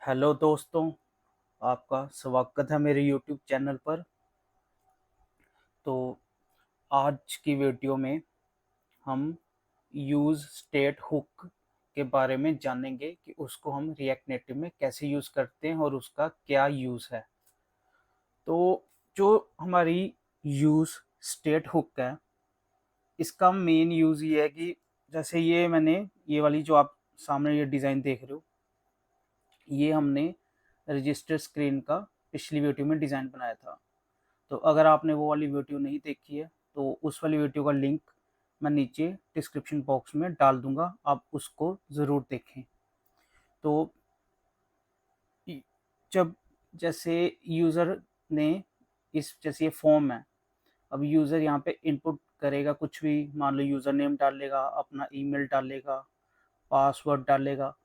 Hello दोस्तों, आपका स्वागत है मेरे यूट्यूब चैनल पर। तो आज की वीडियो में हम यूज़ स्टेट हुक के बारे में जानेंगे कि उसको हम रिएक्ट नेटिव में कैसे यूज़ करते हैं और उसका क्या यूज़ है। तो जो हमारी यूज़ स्टेट हुक है, इसका मेन यूज़ ये है कि जैसे ये वाली जो आप सामने ये डिज़ाइन देख रहे हो, ये हमने रजिस्टर स्क्रीन का पिछली वीडियो में डिज़ाइन बनाया था। तो अगर आपने वो वाली वीडियो नहीं देखी है तो उस वाली वीडियो का लिंक मैं नीचे डिस्क्रिप्शन बॉक्स में डाल दूंगा, आप उसको ज़रूर देखें। तो जब जैसे यूज़र ने जैसे ये फॉर्म है, अब यूज़र यहाँ पे इनपुट करेगा कुछ भी, मान लो यूज़र नेम डालेगा, अपना ईमेल डालेगा, पासवर्ड डालेगा।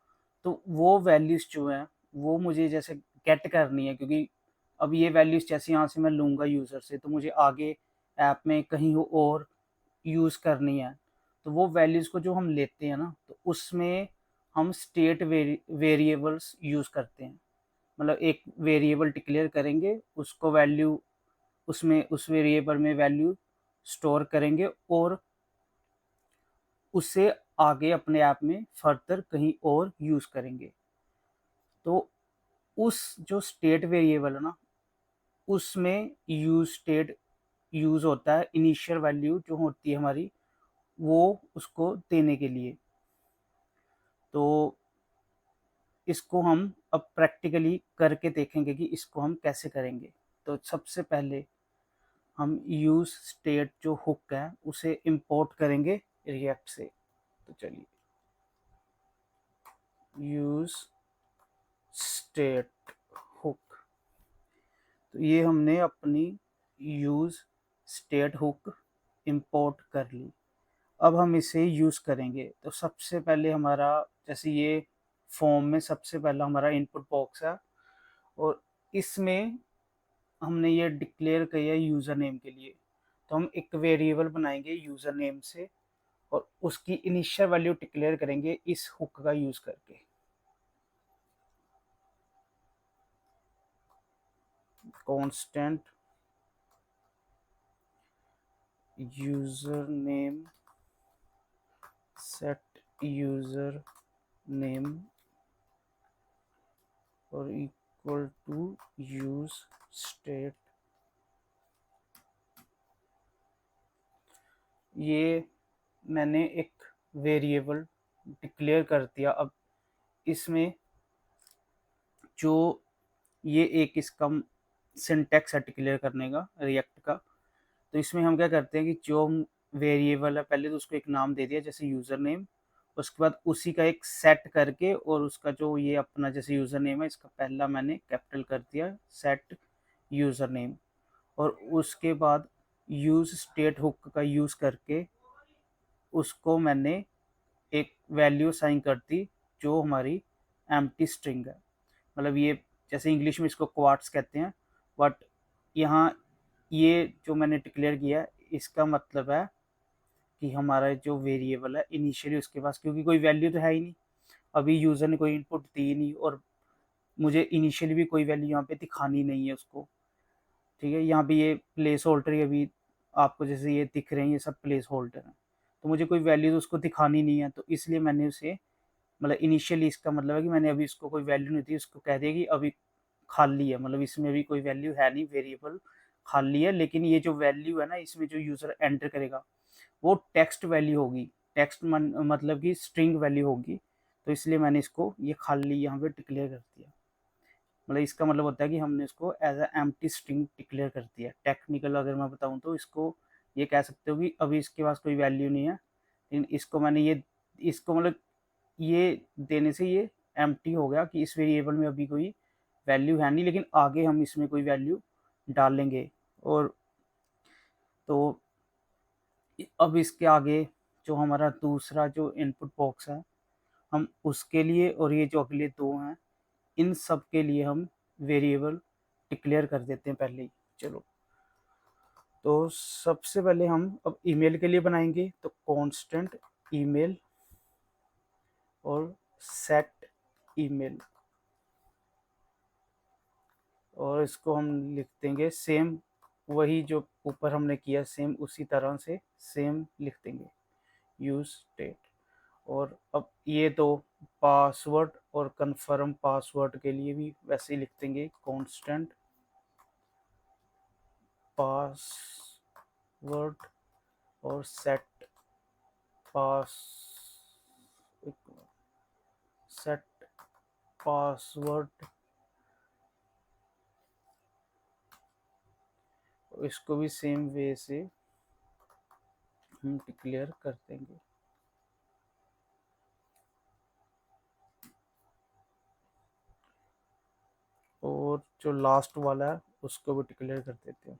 तो वो वैल्यूज़ जो हैं वो मुझे जैसे गेट करनी है, क्योंकि अब ये वैल्यूज़ जैसे यहाँ से मैं लूँगा यूज़र से, तो मुझे आगे ऐप में कहीं और यूज़ करनी है। तो वो वैल्यूज़ को जो हम लेते हैं ना, तो उसमें हम स्टेट वेरिएबल्स यूज़ करते हैं। मतलब एक वेरिएबल डिक्लेयर करेंगे, उसको वैल्यू उसमें उस वेरिएबल में वैल्यू स्टोर करेंगे और उससे आगे अपने ऐप में फर्दर कहीं और यूज़ करेंगे। तो उस जो स्टेट वेरिएबल है ना, उसमें यूज़ स्टेट यूज़ होता है इनिशियल वैल्यू जो होती है हमारी, वो उसको देने के लिए। तो इसको हम अब प्रैक्टिकली करके देखेंगे कि इसको हम कैसे करेंगे। तो सबसे पहले हम यूज़ स्टेट जो हुक है उसे इंपोर्ट करेंगे रिएक्ट से। तो चलिए, यूज़ स्टेट हुक, तो ये हमने अपनी यूज़ स्टेट हुक इंपोर्ट कर ली। अब हम इसे यूज़ करेंगे। तो सबसे पहले हमारा जैसे ये फॉर्म में सबसे पहला हमारा इनपुट बॉक्स है और इसमें हमने ये डिक्लेयर किया है यूज़र नेम के लिए। तो हम एक वेरिएबल बनाएंगे यूज़र नेम से और उसकी इनिशियल वैल्यू डिक्लेयर करेंगे इस हुक का यूज़ करके। Constant user name set user name और इक्वल टू यूज़ स्टेट। ये मैंने एक वेरिएबल डिक्लेयर कर दिया। अब इसमें जो ये एक इसका सिंटैक्स है डिक्लेयर करने का रिएक्ट का। तो इसमें हम क्या करते हैं कि जो वेरिएबल है पहले तो उसको एक नाम दे दिया जैसे यूज़र नेम, उसके बाद उसी का एक सेट करके और उसका जो ये अपना जैसे यूज़र नेम है इसका पहला मैंने कैपिटल कर दिया सेट यूज़र नेम, और उसके बाद यूज़ स्टेट हुक का यूज़ करके उसको मैंने एक वैल्यू असाइन कर दी जो हमारी एम्प्टी स्ट्रिंग है। मतलब ये जैसे इंग्लिश में इसको क्वार्ट्स कहते हैं, बट यहाँ ये जो मैंने डिक्लेयर किया है इसका मतलब है कि हमारा जो वेरिएबल है इनिशियली उसके पास क्योंकि कोई वैल्यू तो है ही नहीं, अभी यूज़र ने कोई इनपुट दी नहीं और मुझे इनिशियली भी कोई वैल्यू यहाँ पे दिखानी नहीं है उसको। ठीक है, यहाँ पे ये प्लेस होल्डर अभी आपको जैसे ये दिख रहे हैं, ये सब प्लेस होल्डर हैं, तो मुझे कोई वैल्यू तो उसको दिखानी नहीं है, तो इसलिए मैंने उसे मतलब इनिशियली इसका मतलब है कि मैंने अभी इसको कोई वैल्यू नहीं दी, उसको कह दिया कि अभी खाली है, मतलब इसमें अभी कोई वैल्यू है नहीं, वेरिएबल खाली है। लेकिन ये जो वैल्यू है ना इसमें जो यूज़र एंटर करेगा वो टेक्स्ट वैल्यू होगी, टेक्स्ट मतलब कि स्ट्रिंग वैल्यू होगी। तो इसलिए मैंने इसको ये खाली यहाँ पे डिक्लेयर कर दिया। मतलब इसका मतलब होता है कि हमने इसको as a empty string declare कर दिया। टेक्निकल अगर मैं बताऊँ तो इसको ये कह सकते हो कि अभी इसके पास कोई वैल्यू नहीं है, लेकिन इसको मैंने ये इसको मतलब ये देने से ये एम्प्टी हो गया कि इस वेरिएबल में अभी कोई वैल्यू है नहीं, लेकिन आगे हम इसमें कोई वैल्यू डालेंगे। और तो अब इसके आगे जो हमारा दूसरा जो इनपुट बॉक्स है, हम उसके लिए और ये जो अगले दो हैं इन सब के लिए हम वेरिएबल डिक्लेयर कर देते हैं पहले ही। चलो, तो सबसे पहले हम अब ईमेल के लिए बनाएंगे, तो कांस्टेंट ईमेल और सेट ईमेल। और इसको हम लिख देंगे सेम, वही जो ऊपर हमने किया सेम उसी तरह से सेम लिख देंगे यूज स्टेट। और अब ये तो पासवर्ड और कंफर्म पासवर्ड के लिए भी वैसे ही लिख देंगे कांस्टेंट पासवर्ड और पास सेट पासवर्ड, इसको भी सेम वे से हम डिक्लेयर कर देंगे। और जो लास्ट वाला है उसको भी डिक्लेयर कर देते हैं।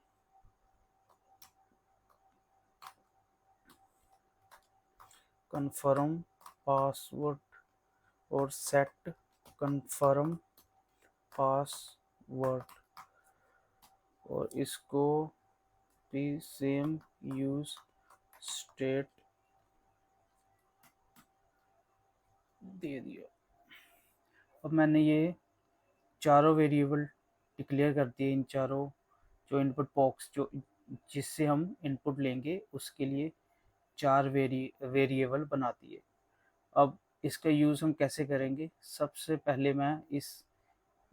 कंफर्म पासवर्ड और सेट कंफर्म पासवर्ड, और इसको भी सेम यूज स्टेट दे दिया। अब मैंने ये चारों वेरिएबल डिक्लेयर कर दिए, इन चारों जो इनपुट बॉक्स जो जिससे हम इनपुट लेंगे उसके लिए चार वेरिएबल बना दिए। अब इसका यूज़ हम कैसे करेंगे? सबसे पहले मैं इस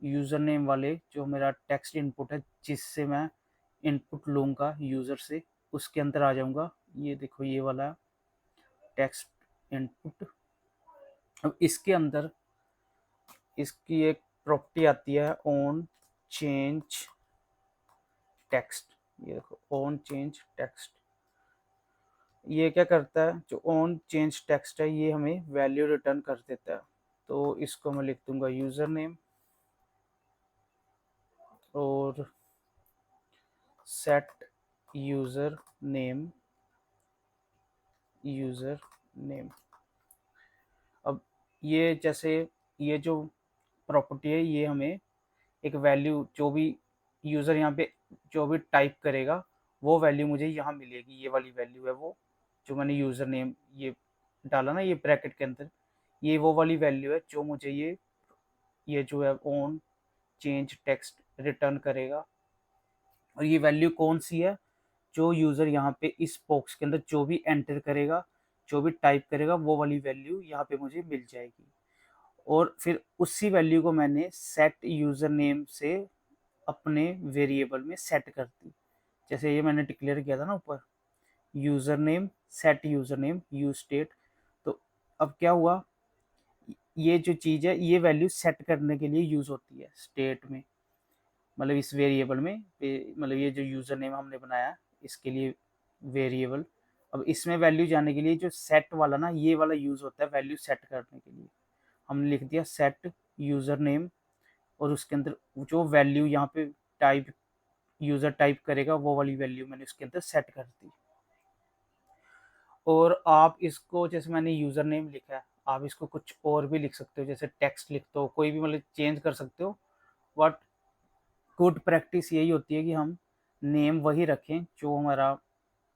यूज़र नेम वाले जो मेरा टेक्स्ट इनपुट है जिससे मैं इनपुट लूँगा यूज़र से, उसके अंदर आ जाऊँगा। ये देखो ये वाला टेक्स्ट इनपुट। अब इसके अंदर इसकी एक प्रॉपर्टी आती है ऑन चेंज टेक्स्ट। ये देखो ऑन चेंज टेक्स्ट, ये क्या करता है? जो ऑन चेंज टेक्स्ट है ये हमें वैल्यू रिटर्न कर देता है। तो इसको मैं लिख दूंगा यूज़र नेम और set user name user name. अब ये जैसे ये जो प्रॉपर्टी है ये हमें एक वैल्यू जो भी यूज़र यहाँ पे जो भी टाइप करेगा वो वैल्यू मुझे यहाँ मिलेगी। ये वाली वैल्यू है वो जो मैंने यूज़र नेम ये डाला ना ये ब्रैकेट के अंदर, ये वो वाली वैल्यू है जो मुझे ये जो है ऑन चेंज टेक्स्ट रिटर्न करेगा। और ये वैल्यू कौन सी है? जो यूज़र यहाँ पे इस बॉक्स के अंदर जो भी एंटर करेगा जो भी टाइप करेगा वो वाली वैल्यू यहाँ पे मुझे मिल जाएगी। और फिर उसी वैल्यू को मैंने सेट यूज़र नेम से अपने वेरिएबल में सेट कर दी। जैसे ये मैंने डिक्लेयर किया था ना ऊपर user name set user name use state. तो अब क्या हुआ, ये जो चीज़ है ये वैल्यू सेट करने के लिए यूज़ होती है स्टेट में, मतलब इस वेरिएबल में मतलब ये जो यूज़र नेम हमने बनाया इसके लिए वेरिएबल। अब इसमें वैल्यू जाने के लिए जो सेट वाला ना ये वाला यूज़ होता है वैल्यू सेट करने के लिए। हमने लिख दिया सेट यूज़र नेम और उसके अंदर जो वैल्यू यहाँ पे टाइप यूज़र टाइप करेगा वो वाली वैल्यू मैंने उसके अंदर सेट कर दी। और आप इसको जैसे मैंने यूज़र नेम लिखा है आप इसको कुछ और भी लिख सकते हो, जैसे टेक्स्ट लिख दो, कोई भी मतलब चेंज कर सकते हो। बट गुड प्रैक्टिस यही होती है कि हम नेम वही रखें जो हमारा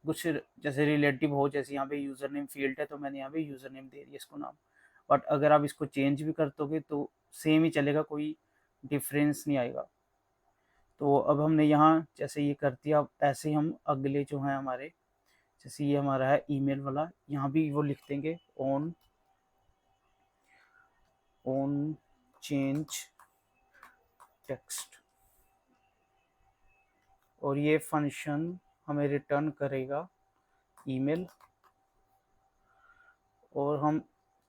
कुछ जैसे रिलेटिव हो। जैसे यहाँ पे यूज़र नेम फील्ड है तो मैंने यहाँ पे यूज़र नेम दे दिया इसको नाम। बट अगर आप इसको चेंज भी कर दोगे तो सेम ही चलेगा, कोई डिफरेंस नहीं आएगा। तो अब हमने यहाँ जैसे ये कर दिया, अब ऐसे ही हम अगले जो हैं हमारे जैसे ये हमारा है ईमेल वाला, यहाँ भी वो लिख देंगे ऑन चेंज टेक्स्ट। और ये फंक्शन हमें रिटर्न करेगा ईमेल। और हम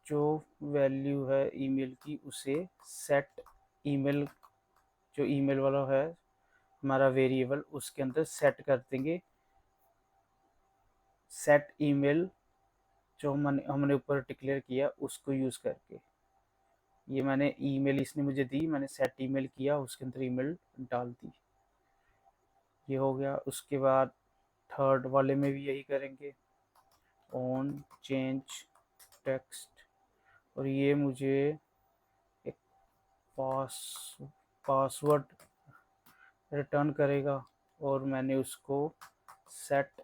जो वैल्यू है ईमेल की उसे सेट ईमेल जो ईमेल वाला है हमारा वेरिएबल उसके अंदर सेट कर देंगे। सेट ईमेल जो हमने ऊपर डिक्लेयर किया उसको यूज़ करके ये मैंने ईमेल इसने मुझे दी, मैंने सेट ईमेल किया उसके अंदर ईमेल डाल दी। ये हो गया। उसके बाद थर्ड वाले में भी यही करेंगे ऑन चेंज टेक्स्ट। और ये मुझे एक पासवर्ड रिटर्न करेगा और मैंने उसको सेट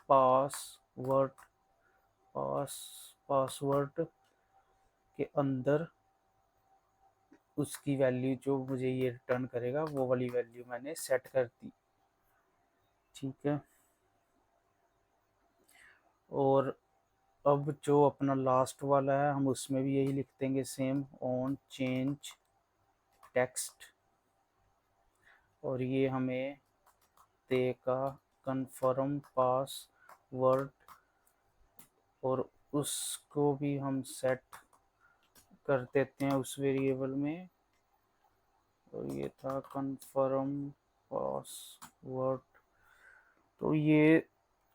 पासवर्ड पासवर्ड के अंदर उसकी वैल्यू जो मुझे ये रिटर्न करेगा वो वाली वैल्यू मैंने सेट कर दी। ठीक है, और अब जो अपना लास्ट वाला है हम उसमें भी यही लिख देंगे सेम, ऑन चेंज टेक्स्ट, और ये हमें देगा कन्फर्म पासवर्ड, और उसको भी हम सेट कर देते हैं उस वेरिएबल में। तो ये था कन्फर्म पासवर्ड। तो ये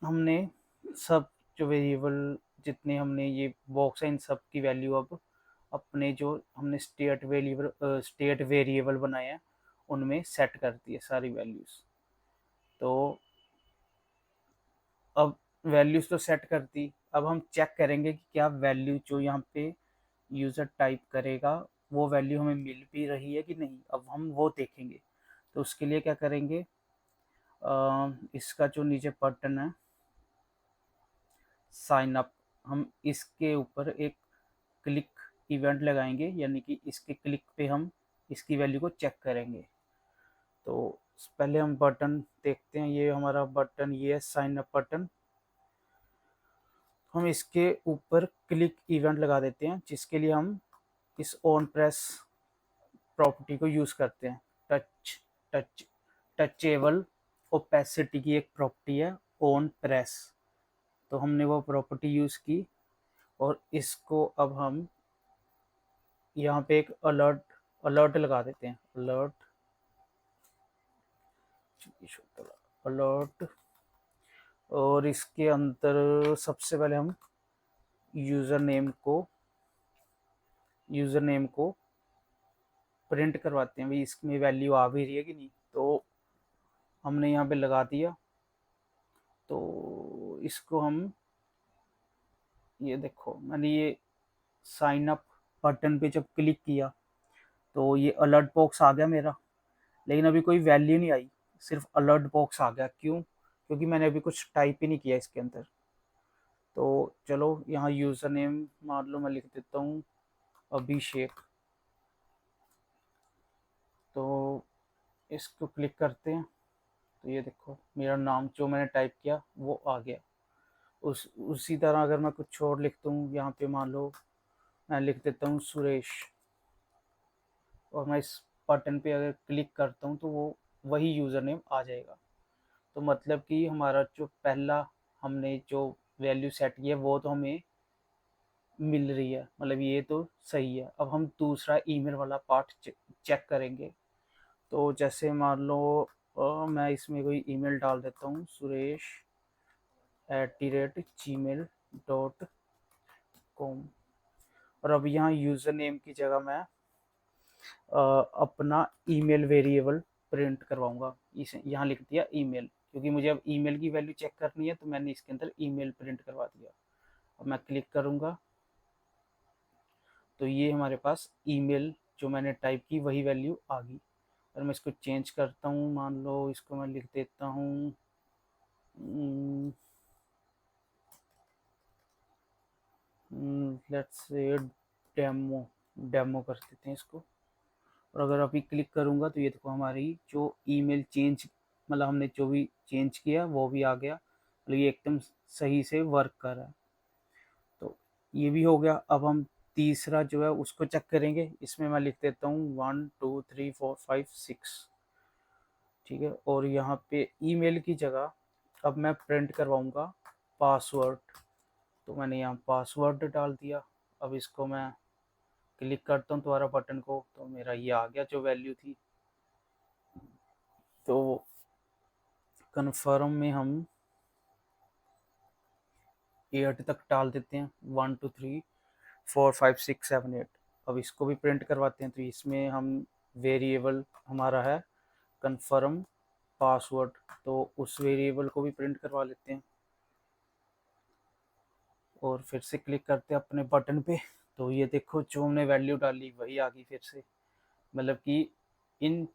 हमने सब जो वेरिएबल जितने हमने ये बॉक्स है इन सब की वैल्यू अब अपने जो हमने स्टेट वेरिएबल बनाए हैं उनमें सेट कर दी है सारी वैल्यूज़। तो अब वैल्यूज़ तो सेट कर दी, अब हम चेक करेंगे कि क्या वैल्यू जो यहाँ पे यूज़र टाइप करेगा वो वैल्यू हमें मिल भी रही है कि नहीं, अब हम वो देखेंगे। तो उसके लिए क्या करेंगे, इसका जो नीचे बटन है साइन अप, हम इसके ऊपर एक क्लिक इवेंट लगाएंगे, यानी कि इसके क्लिक पे हम इसकी वैल्यू को चेक करेंगे। तो पहले हम बटन देखते हैं, ये हमारा बटन ये है साइन अप बटन। हम इसके ऊपर क्लिक इवेंट लगा देते हैं, जिसके लिए हम इस ऑन प्रेस प्रॉपर्टी को यूज़ करते हैं। टच टच टचेबल ओपेसिटी की एक प्रॉपर्टी है ऑन प्रेस, तो हमने वो प्रॉपर्टी यूज़ की, और इसको अब हम यहाँ पे एक अलर्ट अलर्ट लगा देते हैं, अलर्ट। और इसके अंदर सबसे पहले हम यूज़र नेम को प्रिंट करवाते हैं, भाई इसमें वैल्यू आ भी रही है कि नहीं। तो हमने यहाँ पे लगा दिया, तो इसको हम ये देखो मैंने ये साइन अप बटन पे जब क्लिक किया तो ये अलर्ट बॉक्स आ गया मेरा, लेकिन अभी कोई वैल्यू नहीं आई, सिर्फ अलर्ट बॉक्स आ गया। क्यों? क्योंकि मैंने अभी कुछ टाइप ही नहीं किया इसके अंदर। तो चलो यहाँ यूज़र नेम मान लो मैं लिख देता हूँ अभिषेक, तो इसको क्लिक करते हैं, तो ये देखो मेरा नाम जो मैंने टाइप किया वो आ गया। उसी तरह अगर मैं कुछ और लिख दूँ यहाँ पे, मान लो मैं लिख देता हूँ सुरेश, और मैं इस बटन पे अगर क्लिक करता हूँ तो वो वही यूज़र नेम आ जाएगा। तो मतलब कि हमारा जो पहला हमने जो वैल्यू सेट की है वो तो हमें मिल रही है, मतलब ये तो सही है। अब हम दूसरा ईमेल वाला पार्ट चेक करेंगे। तो जैसे मान लो मैं इसमें कोई ईमेल डाल देता हूँ, suresh@gmail.com, और अब यहाँ यूज़र नेम की जगह मैं अपना ईमेल वेरिएबल प्रिंट करवाऊंगा। इसे यहाँ लिख दिया ईमेल, क्योंकि मुझे अब ईमेल की वैल्यू चेक करनी है, तो मैंने इसके अंदर ईमेल प्रिंट करवा दिया। अब मैं क्लिक करूँगा तो ये हमारे पास ईमेल जो मैंने टाइप की वही वैल्यू आ गई। और मैं इसको चेंज करता हूँ, मान लो इसको मैं लिख देता हूँ लेट्स से डेमो डेमो कर देते हैं इसको। और अगर अभी क्लिक करूँगा तो ये देखो हमारी जो ईमेल चेंज, मतलब हमने जो भी चेंज किया वो भी आ गया, मतलब ये एकदम सही से वर्क कर रहा है। तो ये भी हो गया। अब हम तीसरा जो है उसको चेक करेंगे, इसमें मैं लिख देता हूँ 1 2 3 4 5 6, ठीक है। और यहाँ पे ईमेल की जगह अब मैं प्रिंट करवाऊँगा पासवर्ड, तो मैंने यहाँ पासवर्ड डाल दिया। अब इसको मैं क्लिक करता हूँ दोबारा बटन को, तो मेरा ये आ गया जो वैल्यू थी। तो कन्फर्म में हम 8 तक डाल देते हैं, 1 2 3 4 5 6 7 8। अब इसको भी प्रिंट करवाते हैं, तो इसमें हम वेरिएबल हमारा है कन्फर्म पासवर्ड, तो उस वेरिएबल को भी प्रिंट करवा लेते हैं। और फिर से क्लिक करते हैं अपने बटन पे, तो ये देखो जो हमने वैल्यू डाली वही आ गई फिर से। मतलब कि इन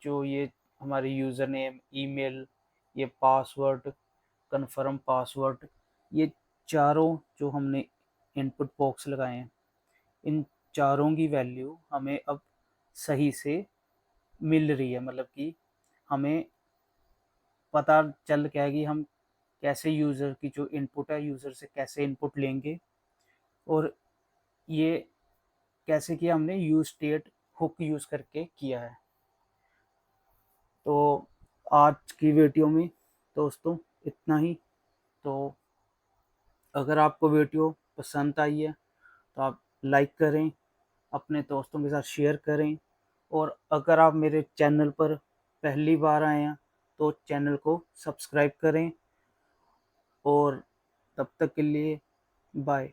जो ये हमारे यूज़र नेम, ईमेल, ये पासवर्ड, कन्फर्म पासवर्ड, ये चारों जो हमने इनपुट बॉक्स लगाए हैं, इन चारों की वैल्यू हमें अब सही से मिल रही है, मतलब कि हमें पता चल गया है कि हम कैसे यूज़र की जो इनपुट है, यूज़र से कैसे इनपुट लेंगे, और ये कैसे किया हमने यूज़ स्टेट हुक यूज़ करके किया है। तो आज की वीडियो में दोस्तों इतना ही। तो अगर आपको वीडियो पसंद आई है तो आप लाइक करें, अपने दोस्तों के साथ शेयर करें, और अगर आप मेरे चैनल पर पहली बार आए हैं तो चैनल को सब्सक्राइब करें। और तब तक के लिए बाय।